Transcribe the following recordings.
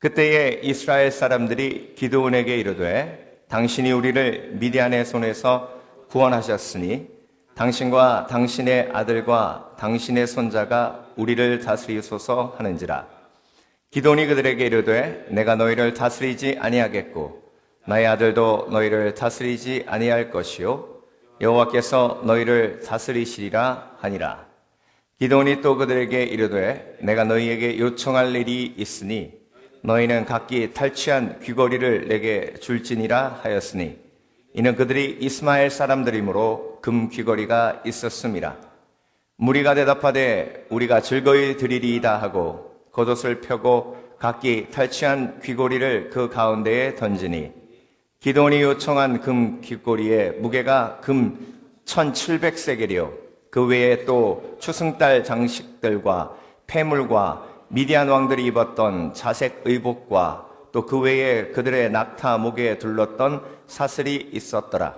그때에 이스라엘 사람들이 기드온에게 이르되 당신이 우리를 미디안의 손에서 구원하셨으니 당신과 당신의 아들과 당신의 손자가 우리를 다스리소서 하는지라. 기드온이 그들에게 이르되 내가 너희를 다스리지 아니하겠고 나의 아들도 너희를 다스리지 아니할 것이요 여호와께서 너희를 다스리시리라 하니라. 기드온이 또 그들에게 이르되 내가 너희에게 요청할 일이 있으니 너희는 각기 탈취한 귀걸이를 내게 줄지니라 하였으니 이는 그들이 이스마엘 사람들이므로 금 귀걸이가 있었음이라. 무리가 대답하되 우리가 즐거이 드리리이다 하고 겉옷을 펴고 각기 탈취한 귀걸이를 그 가운데에 던지니 기드온이 요청한 금 귀걸이의 무게가 금 1700세겔이요 그 외에 또 추승달 장식들과 폐물과 미디안 왕들이 입었던 자색 의복과 또 그 외에 그들의 낙타 목에 둘렀던 사슬이 있었더라.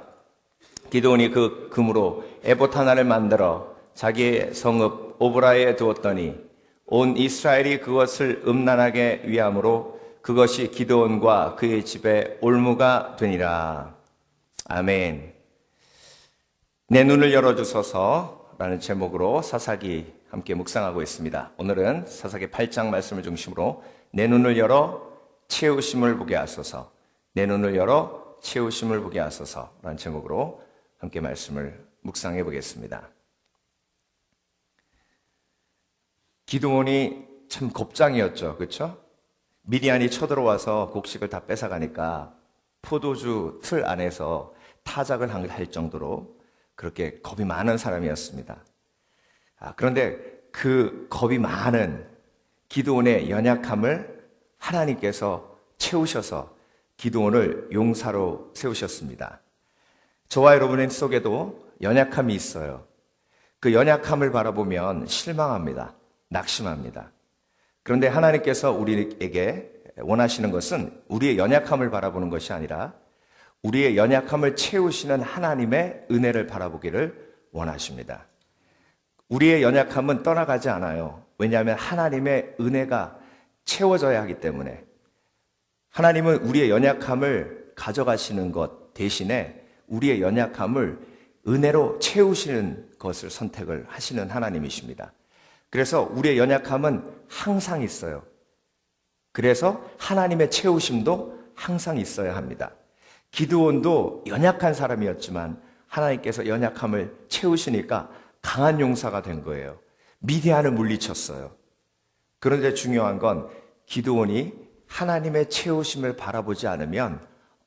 기드온이 그 금으로 에봇 하나를 만들어 자기의 성읍 오브라에 두었더니 온 이스라엘이 그것을 음란하게 위함으로 그것이 기드온과 그의 집에 올무가 되니라. 아멘. 내 눈을 열어주소서라는 제목으로 사사기 함께 묵상하고 있습니다. 오늘은 사사기 8장 말씀을 중심으로 내 눈을 열어 채우심을 보게 하소서, 내 눈을 열어 채우심을 보게 하소서라는 제목으로 함께 말씀을 묵상해 보겠습니다. 기드온이 참 겁장이었죠. 그렇죠? 미디안이 쳐들어와서 곡식을 다 뺏어가니까 포도주 틀 안에서 타작을 할 정도로 그렇게 겁이 많은 사람이었습니다. 그런데 그 겁이 많은 기드온의 연약함을 하나님께서 채우셔서 기드온을 용사로 세우셨습니다. 저와 여러분의 속에도 연약함이 있어요. 그 연약함을 바라보면 실망합니다. 낙심합니다. 그런데 하나님께서 우리에게 원하시는 것은 우리의 연약함을 바라보는 것이 아니라 우리의 연약함을 채우시는 하나님의 은혜를 바라보기를 원하십니다. 우리의 연약함은 떠나가지 않아요. 왜냐하면 하나님의 은혜가 채워져야 하기 때문에. 하나님은 우리의 연약함을 가져가시는 것 대신에 우리의 연약함을 은혜로 채우시는 것을 선택을 하시는 하나님이십니다. 그래서 우리의 연약함은 항상 있어요. 그래서 하나님의 채우심도 항상 있어야 합니다. 기드온도 연약한 사람이었지만 하나님께서 연약함을 채우시니까 강한 용사가 된 거예요. 미디안을 물리쳤어요. 그런데 중요한 건 기드온이 하나님의 채우심을 바라보지 않으면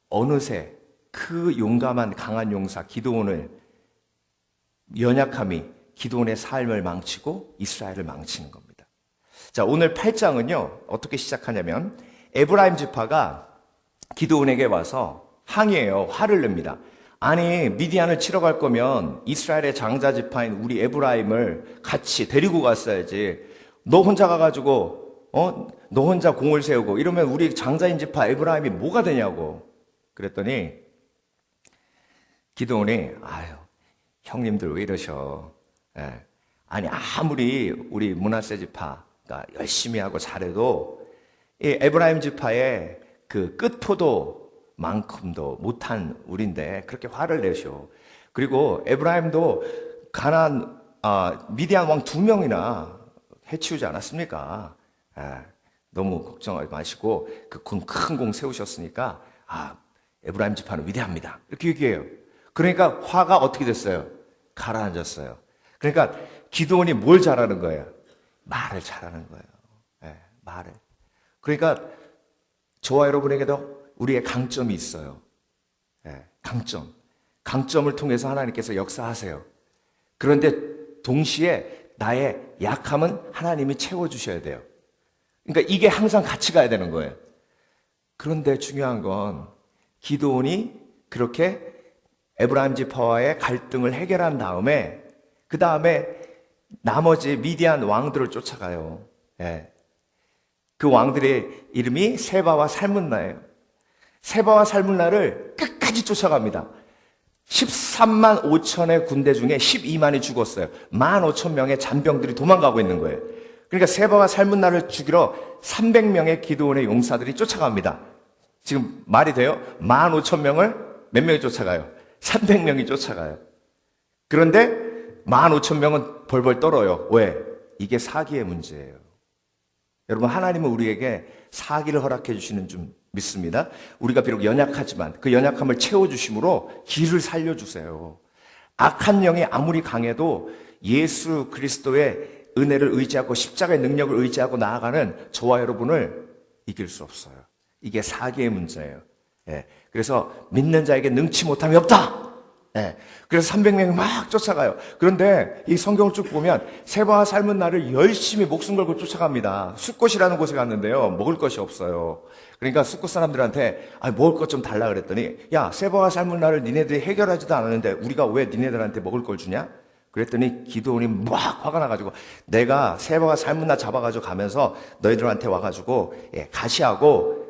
어느새 그 용감한 강한 용사 기드온을 연약함이 기드온의 삶을 망치고 이스라엘을 망치는 겁니다. 자, 오늘 8장은요 어떻게 시작하냐면 에브라임 지파가 기드온에게 와서 항의해요. 화를 냅니다. 아니 미디안을 치러 갈 거면 이스라엘의 장자 지파인 우리 에브라임을 같이 데리고 갔어야지. 너 혼자 가가지고 너 혼자 공을 세우고 이러면 우리 장자인 지파 에브라임이 뭐가 되냐고. 그랬더니 기드온이 아유 형님들 왜 이러셔. 아니 아무리 우리 므낫세 지파가 열심히 하고 잘해도 이 에브라임 지파의 그 끝포도만큼도 못한 우리인데 그렇게 화를 내셔. 그리고 에브라임도 미디안 왕 2명이나 해치우지 않았습니까? 너무 걱정하지 마시고 그 큰 공 세우셨으니까 에브라임 지파는 위대합니다. 이렇게 얘기해요. 그러니까 화가 어떻게 됐어요? 가라앉았어요. 그러니까 기드온이 뭘 잘하는 거예요? 말을 잘하는 거예요. 말을. 그러니까 저와 여러분에게도 우리의 강점이 있어요. 강점. 강점을 통해서 하나님께서 역사하세요. 그런데 동시에 나의 약함은 하나님이 채워주셔야 돼요. 그러니까 이게 항상 같이 가야 되는 거예요. 그런데 중요한 건 기드온이 그렇게 에브라임 지파와의 갈등을 해결한 다음에 그 다음에 나머지 미디안 왕들을 쫓아가요. 그 왕들의 이름이 세바와 살문나예요. 세바와 살문나를 끝까지 쫓아갑니다. 13만 5천의 군대 중에 12만이 죽었어요. 15,000명의 잔병들이 도망가고 있는 거예요. 그러니까 세바와 살문나를 죽이러 300명의 기드온의 용사들이 쫓아갑니다. 지금 말이 돼요? 15,000명을 몇 명이 쫓아가요? 300명이 쫓아가요. 그런데 15,000명은 벌벌 떨어요. 왜? 이게 사기의 문제예요. 여러분, 하나님은 우리에게 사기를 허락해 주시는 줄 믿습니다. 우리가 비록 연약하지만 그 연약함을 채워주심으로 길을 살려주세요. 악한 영이 아무리 강해도 예수 그리스도의 은혜를 의지하고 십자가의 능력을 의지하고 나아가는 저와 여러분을 이길 수 없어요. 이게 사기의 문제예요. 예, 그래서 믿는 자에게 능치 못함이 없다. 예, 그래서 300명이 막 쫓아가요. 그런데 이 성경을 쭉 보면 세바와 살문나를 열심히 목숨 걸고 쫓아갑니다. 숫곳이라는 곳에 갔는데요, 먹을 것이 없어요. 그러니까 숫곳 사람들한테 먹을 것 좀 달라 그랬더니, 야, 세바와 살문나를 니네들이 해결하지도 않았는데 우리가 왜 니네들한테 먹을 걸 주냐? 그랬더니 기드온이 막 화가 나가지고, 내가 세바와 살문나 잡아가지고 가면서 너희들한테 와가지고 가시하고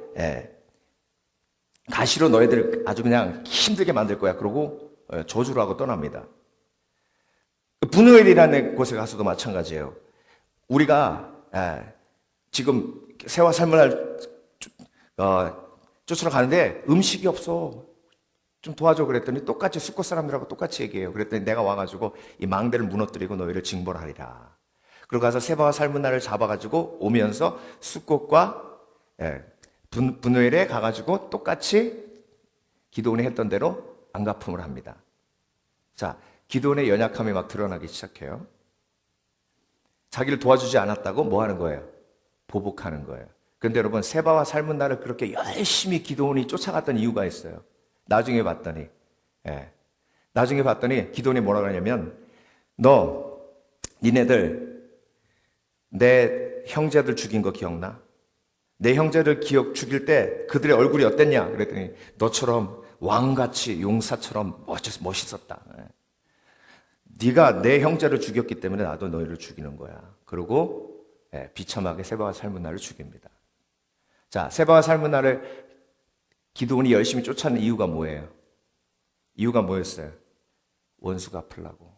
가시로 너희들 아주 그냥 힘들게 만들 거야. 그러고 저주를 하고 떠납니다. 분우엘이라는 곳에 가서도 마찬가지예요. 우리가 지금 새와 살문나를 쫓으러 가는데 음식이 없어. 좀 도와줘 그랬더니 똑같이 숫곳 사람들하고 똑같이 얘기해요. 그랬더니 내가 와가지고 이 망대를 무너뜨리고 너희를 징벌하리라. 그러고 가서 세바와 살문나를 잡아가지고 오면서 숫곳과 분우엘에 가가지고 똑같이 기드온이 했던 대로 안갚음을 합니다. 자, 기드온의 연약함이 막 드러나기 시작해요. 자기를 도와주지 않았다고 뭐 하는 거예요? 보복하는 거예요. 그런데 여러분, 세바와 살문나를 그렇게 열심히 기드온이 쫓아갔던 이유가 있어요. 나중에 봤더니 기드온이 뭐라 그러냐면, 니네들 내 형제들 죽인 거 기억나? 내 형제들 죽일 때 그들의 얼굴이 어땠냐? 그랬더니 너처럼 왕같이 용사처럼 멋있었다. 네가 내 형제를 죽였기 때문에 나도 너희를 죽이는 거야. 그리고 비참하게 세바와 살문나를 죽입니다. 자, 세바와 살문나를 기드온이 열심히 쫓아낸 이유가 뭐예요? 이유가 뭐였어요? 원수 갚으려고.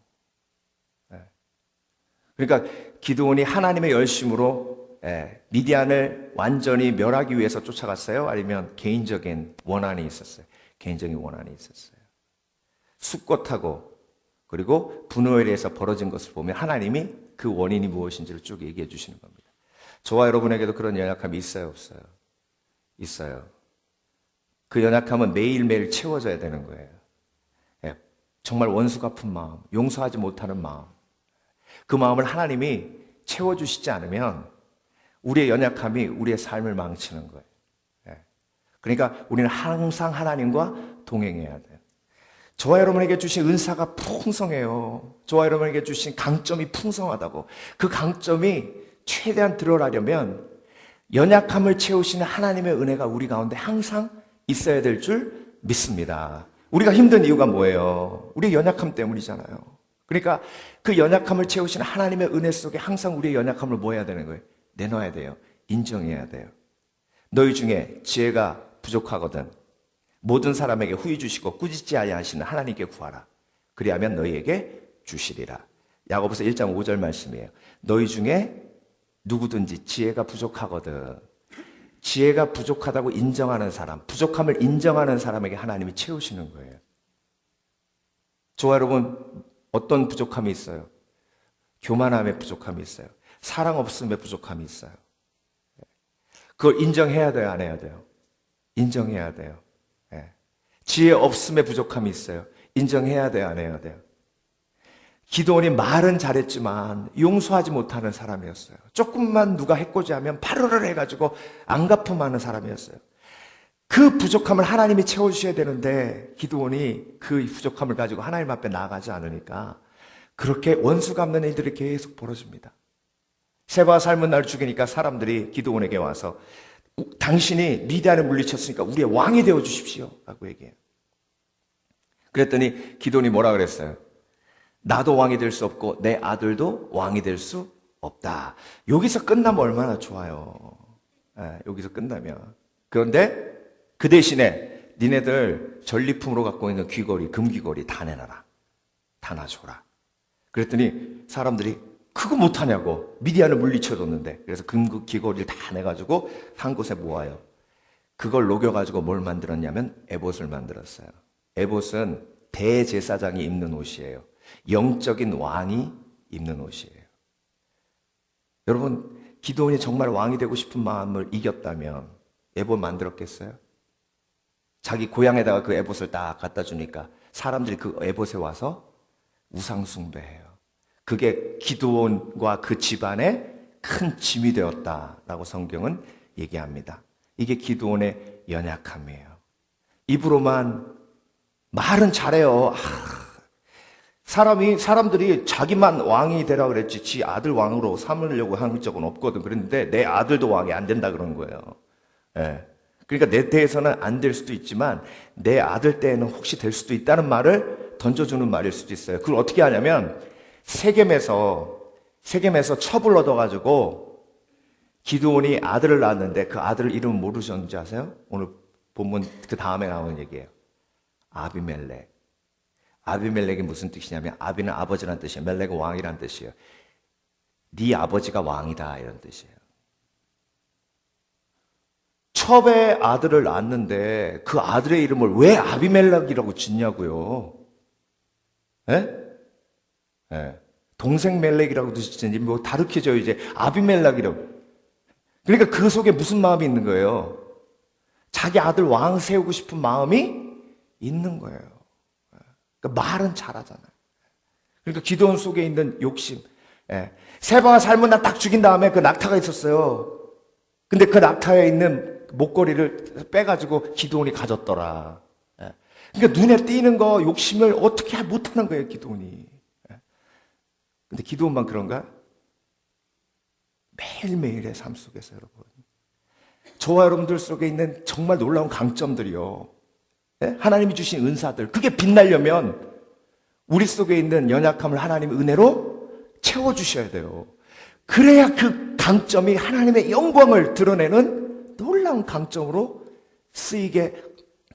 그러니까 기드온이 하나님의 열심으로 미디안을 완전히 멸하기 위해서 쫓아갔어요? 아니면 개인적인 원한이 있었어요? 개인적인 원한이 있었어요. 숫곳하고 그리고 분우엘에서 벌어진 것을 보면 하나님이 그 원인이 무엇인지를 쭉 얘기해 주시는 겁니다. 저와 여러분에게도 그런 연약함이 있어요, 없어요? 있어요. 그 연약함은 매일매일 채워져야 되는 거예요. 정말 원수 갚은 마음, 용서하지 못하는 마음, 그 마음을 하나님이 채워주시지 않으면 우리의 연약함이 우리의 삶을 망치는 거예요. 그러니까 우리는 항상 하나님과 동행해야 돼요. 저와 여러분에게 주신 은사가 풍성해요. 저와 여러분에게 주신 강점이 풍성하다고. 그 강점이 최대한 드러나려면 연약함을 채우시는 하나님의 은혜가 우리 가운데 항상 있어야 될 줄 믿습니다. 우리가 힘든 이유가 뭐예요? 우리의 연약함 때문이잖아요. 그러니까 그 연약함을 채우시는 하나님의 은혜 속에 항상 우리의 연약함을 뭐 해야 되는 거예요? 내놔야 돼요. 인정해야 돼요. 너희 중에 지혜가 부족하거든 모든 사람에게 후히 주시고 꾸짖지 아니하시는 하나님께 구하라. 그리하면 너희에게 주시리라. 야고보서 1장 5절 말씀이에요. 너희 중에 누구든지 지혜가 부족하거든, 지혜가 부족하다고 인정하는 사람, 부족함을 인정하는 사람에게 하나님이 채우시는 거예요. 저와 여러분, 어떤 부족함이 있어요? 교만함의 부족함이 있어요. 사랑 없음의 부족함이 있어요. 그걸 인정해야 돼요, 안 해야 돼요? 인정해야 돼요. 지혜 없음의 부족함이 있어요. 인정해야 돼요, 안 해야 돼요? 기드온이 말은 잘했지만 용서하지 못하는 사람이었어요. 조금만 누가 해코지하면 발언을 해가지고 안갚음하는 사람이었어요. 그 부족함을 하나님이 채워주셔야 되는데 기드온이 그 부족함을 가지고 하나님 앞에 나아가지 않으니까 그렇게 원수 갚는 일들이 계속 벌어집니다. 세바와 살문나를 죽이니까 사람들이 기드온에게 와서 당신이 미디안을 물리쳤으니까 우리의 왕이 되어 주십시오 라고 얘기해요. 그랬더니 기드온이 뭐라 그랬어요? 나도 왕이 될 수 없고 내 아들도 왕이 될 수 없다. 여기서 끝나면 얼마나 좋아요. 여기서 끝나면. 그런데 그 대신에 니네들 전리품으로 갖고 있는 귀걸이, 금귀걸이 다 내놔라. 다 놔줘라. 그랬더니 사람들이 그거 못하냐고. 미디안을 물리쳐줬는데. 그래서 금국 귀걸이를 다 내가지고 한 곳에 모아요. 그걸 녹여가지고 뭘 만들었냐면 에봇을 만들었어요. 에봇은 대제사장이 입는 옷이에요. 영적인 왕이 입는 옷이에요. 여러분, 기드온이 정말 왕이 되고 싶은 마음을 이겼다면 에봇 만들었겠어요? 자기 고향에다가 그 에봇을 딱 갖다 주니까 사람들이 그 에봇에 와서 우상 숭배해요. 그게 기드온과 그 집안의 큰 짐이 되었다라고 성경은 얘기합니다. 이게 기드온의 연약함이에요. 입으로만 말은 잘해요. 사람들이 자기만 왕이 되라 그랬지 지 아들 왕으로 삼으려고 한 적은 없거든. 그랬는데 내 아들도 왕이 안 된다 그런 거예요. 예. 그러니까 내 때에서는 안 될 수도 있지만 내 아들 때에는 혹시 될 수도 있다는 말을 던져주는 말일 수도 있어요. 그걸 어떻게 하냐면 세겜에서 첩을 얻어가지고 기드온이 아들을 낳았는데 그 아들 이름 모르셨는지 아세요? 오늘 본문 그 다음에 나오는 얘기예요. 아비멜렉. 아비멜렉이 무슨 뜻이냐면 아비는 아버지란 뜻이에요. 멜렉은 왕이란 뜻이에요. 네 아버지가 왕이다 이런 뜻이에요. 첩의 아들을 낳았는데 그 아들의 이름을 왜 아비멜렉이라고 짓냐고요. 예? 예. 동생 멜렉이라고도 짓는지 뭐 다르게져 이제 아비멜렉이라고. 그러니까 그 속에 무슨 마음이 있는 거예요? 자기 아들 왕 세우고 싶은 마음이 있는 거예요. 그러니까 말은 잘하잖아요. 그러니까 기드온 속에 있는 욕심. 예. 세바가 살면 나 딱 죽인 다음에 그 낙타가 있었어요. 근데 그 낙타에 있는 목걸이를 빼가지고 기드온이 가졌더라. 예. 그러니까 눈에 띄는 거 욕심을 어떻게 못하는 거예요, 기드온이. 예. 근데 기드온만 그런가? 매일매일의 삶 속에서 여러분. 저와 여러분들 속에 있는 정말 놀라운 강점들이요. 예? 하나님이 주신 은사들. 그게 빛나려면 우리 속에 있는 연약함을 하나님의 은혜로 채워주셔야 돼요. 그래야 그 강점이 하나님의 영광을 드러내는 놀라운 강점으로 쓰이게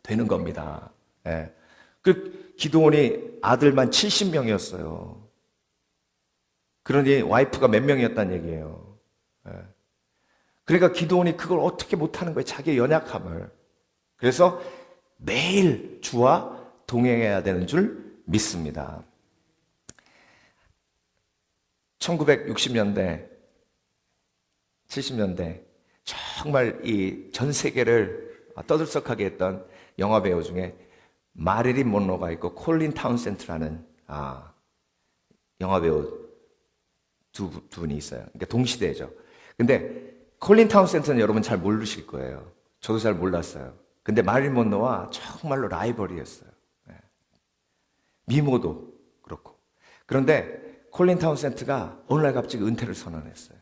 되는 겁니다. 예. 그 기드온이 아들만 70명이었어요. 그러니 와이프가 몇 명이었다는 얘기예요. 예. 그러니까 기드온이 그걸 어떻게 못하는 거예요. 자기의 연약함을. 그래서 매일 주와 동행해야 되는 줄 믿습니다. 1960년대, 70년대 정말 이 전 세계를 떠들썩하게 했던 영화 배우 중에 마릴린 먼로가 있고 콜린 타운센트라는 영화 배우 두 분이 있어요. 그러니까 동시대죠. 근데 콜린 타운센트는 여러분 잘 모르실 거예요. 저도 잘 몰랐어요. 근데 마릴린 먼로와 정말로 라이벌이었어요. 미모도 그렇고. 그런데 콜린 타운센트가 어느 날 갑자기 은퇴를 선언했어요.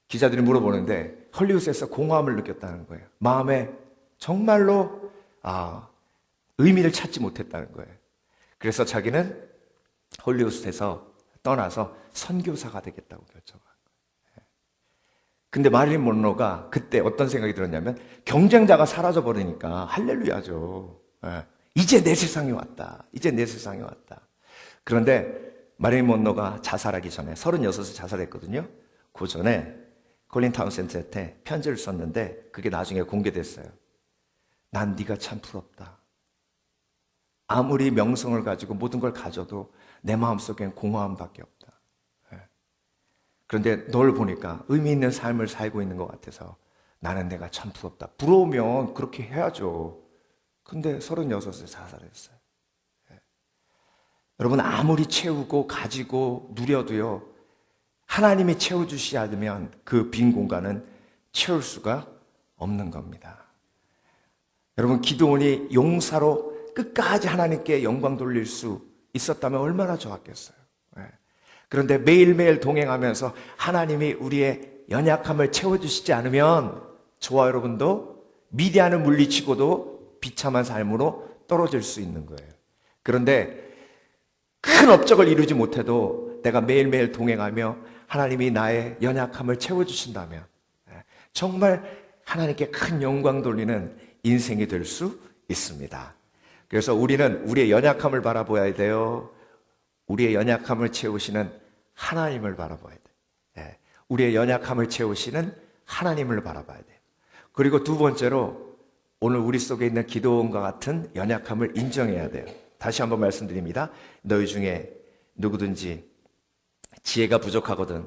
기자들이 물어보는데 헐리우드에서 공허함을 느꼈다는 거예요. 마음에 정말로 의미를 찾지 못했다는 거예요. 그래서 자기는 헐리우드에서 떠나서 선교사가 되겠다고 결정한 거예요. 근데 마릴린 먼로가 그때 어떤 생각이 들었냐면 경쟁자가 사라져버리니까 할렐루야죠. 이제 내 세상이 왔다. 이제 내 세상이 왔다. 그런데 마릴린 먼로가 자살하기 전에 36에 자살했거든요. 그 전에 콜린 타운센트한테 편지를 썼는데 그게 나중에 공개됐어요. 난 네가 참 부럽다. 아무리 명성을 가지고 모든 걸 가져도 내 마음속엔 공허함밖에 없다. 그런데 널 보니까 의미 있는 삶을 살고 있는 것 같아서 나는 내가 참 부럽다. 부러우면 그렇게 해야죠. 근데 36에 자살했어요. 여러분 아무리 채우고 가지고 누려도요. 하나님이 채워주시지 않으면 그 빈 공간은 채울 수가 없는 겁니다. 여러분 기드온이 용사로 끝까지 하나님께 영광 돌릴 수 있었다면 얼마나 좋았겠어요. 그런데 매일매일 동행하면서 하나님이 우리의 연약함을 채워주시지 않으면 저와 여러분도 미디안을 물리치고도 비참한 삶으로 떨어질 수 있는 거예요. 그런데 큰 업적을 이루지 못해도 내가 매일매일 동행하며 하나님이 나의 연약함을 채워주신다면 정말 하나님께 큰 영광 돌리는 인생이 될 수 있습니다. 그래서 우리는 우리의 연약함을 바라보아야 돼요. 우리의 연약함을 채우시는 하나님을 바라봐야 돼. 우리의 연약함을 채우시는 하나님을 바라봐야 돼요. 그리고 두 번째로 오늘 우리 속에 있는 기도원과 같은 연약함을 인정해야 돼요. 다시 한번 말씀드립니다. 너희 중에 누구든지 지혜가 부족하거든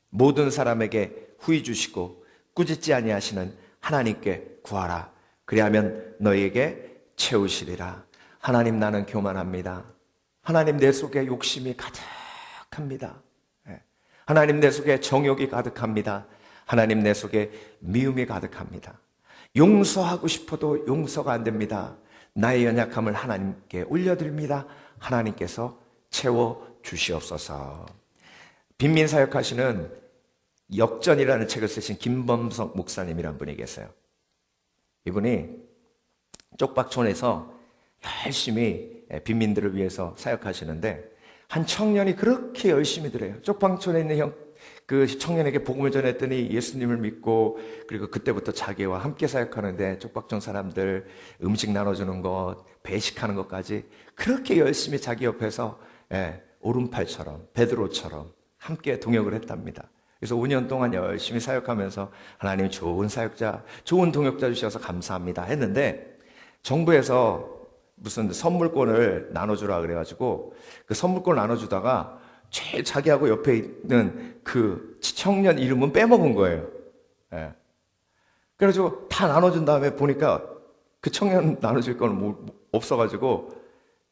모든 사람에게 후히 주시고 꾸짖지 아니하시는 하나님께 구하라. 그리하면 너희에게 채우시리라. 하나님, 나는 교만합니다. 하나님, 내 속에 욕심이 가득합니다. 하나님, 내 속에 정욕이 가득합니다. 하나님, 내 속에 미움이 가득합니다. 용서하고 싶어도 용서가 안 됩니다. 나의 연약함을 하나님께 올려드립니다. 하나님께서 채워주시옵소서. 빈민사역하시는 역전이라는 책을 쓰신 김범석 목사님이라는 분이 계세요. 이분이 쪽박촌에서 열심히 빈민들을 위해서 사역하시는데 한 청년이 그렇게 열심히 들어요. 쪽방촌에 있는 그 청년에게 복음을 전했더니 예수님을 믿고, 그리고 그때부터 자기와 함께 사역하는데 쪽박촌 사람들 음식 나눠주는 것, 배식하는 것까지 그렇게 열심히 자기 옆에서 오른팔처럼 베드로처럼 함께 동역을 했답니다. 그래서 5년 동안 열심히 사역하면서 하나님 좋은 사역자, 좋은 동역자 주셔서 감사합니다 했는데 정부에서 무슨 선물권을 나눠주라 그래가지고 그 선물권을 나눠주다가 제일 자기하고 옆에 있는 그 청년 이름은 빼먹은 거예요. 그래가지고 다 나눠준 다음에 보니까 그 청년 나눠줄 거는 없어가지고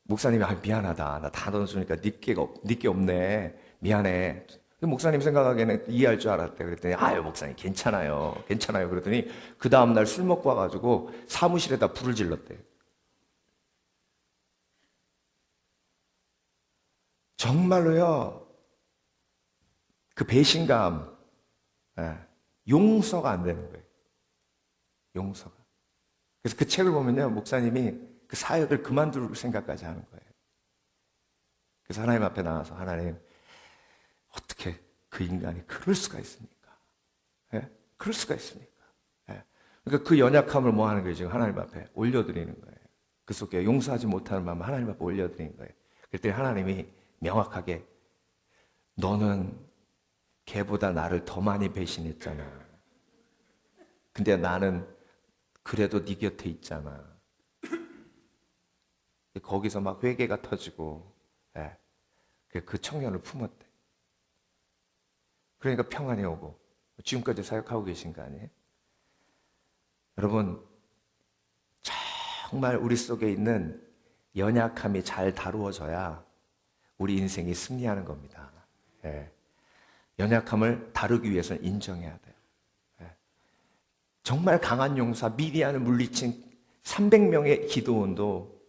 목사님이 미안하다. 나 다 나눠주니까 니께 없네. 미안해. 목사님 생각하기에는 이해할 줄 알았대. 그랬더니 아유 목사님 괜찮아요. 그랬더니 그 다음날 술 먹고 와가지고 사무실에다 불을 질렀대요. 정말로요, 그 배신감, 용서가 안 되는 거예요. 용서가. 그래서 그 책을 보면요, 목사님이 그 사역을 그만둘 생각까지 하는 거예요. 그래서 하나님 앞에 나와서 하나님, 어떻게 그 인간이 그럴 수가 있습니까? 그럴 수가 있습니까? 그러니까 그 연약함을 뭐 하는 거예요? 지금 하나님 앞에 올려드리는 거예요. 그 속에 용서하지 못하는 마음을 하나님 앞에 올려드리는 거예요. 그랬더니 하나님이 명확하게 너는 걔보다 나를 더 많이 배신했잖아. 근데 나는 그래도 네 곁에 있잖아. 거기서 막 회개가 터지고 그 청년을 품었대. 그러니까 평안이 오고 지금까지 사역하고 계신 거 아니에요? 여러분, 정말 우리 속에 있는 연약함이 잘 다루어져야 우리 인생이 승리하는 겁니다. 연약함을 다루기 위해서는 인정해야 돼요. 정말 강한 용사 미디안을 물리친 300명의 기도원도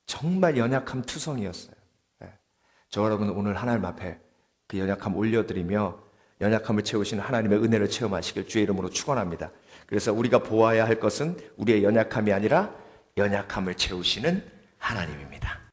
정말 연약함 투성이었어요. 저 여러분 오늘 하나님 앞에 그 연약함 올려드리며 연약함을 채우시는 하나님의 은혜를 체험하시길 주의 이름으로 축원합니다. 그래서 우리가 보아야 할 것은 우리의 연약함이 아니라 연약함을 채우시는 하나님입니다.